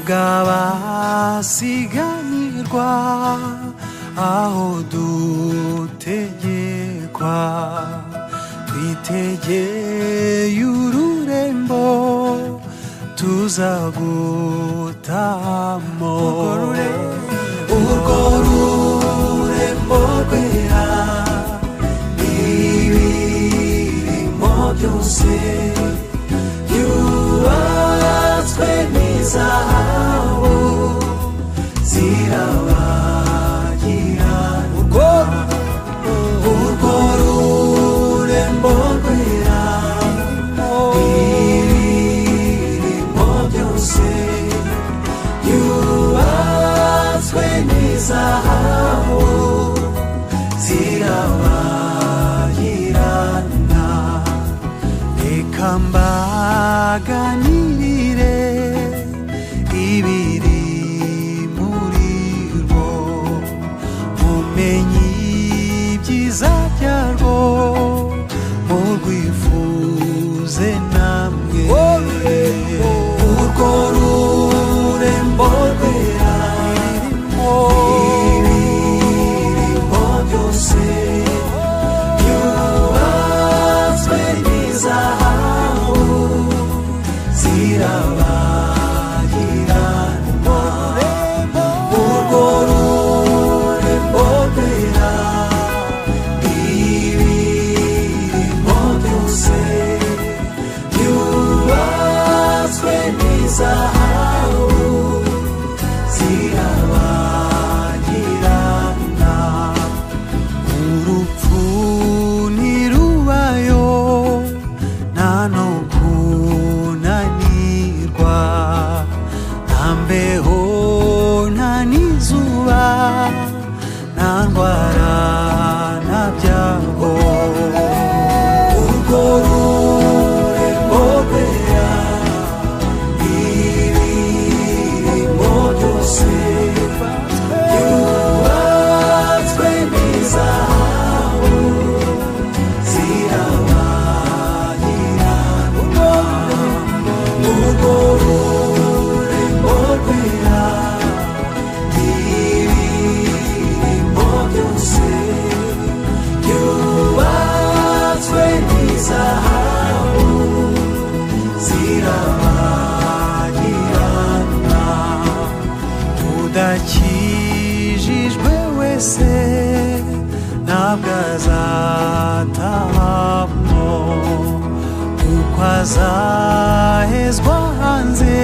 bw'abasiganirwa aho dutegekwa twitegeye ururembo tuzagutamo urwo rurembo rwera n'ibirimo byose yubatswe n'izahabu zirabagirana urwo rurembo rwera n'ibirimo byose yubatswe n'izahabu zirabagirana reka mbaganirire ibiri muri rwo mumenye ibyiza byarwo murwifuze namwe urwo rurembo rwera ibirimo byose yubatswe n'izahabu zirabagirana urwo rurembo rwera ibirimo byose yubatswe n'izahabu zirabagirana urupfu ntirubayo nta no kunanirwa nta mbeho nta n'izuba nta ndwara nta byago urwo rurembo rwera ibirimo byose yubatswe n'izahabu zirabagirana urwo rurembo rwera ibirimo byose yubatswe n'izahabu zirabagirana udakijijwe wese ntabwo azatahamo kuko azahezwa hanze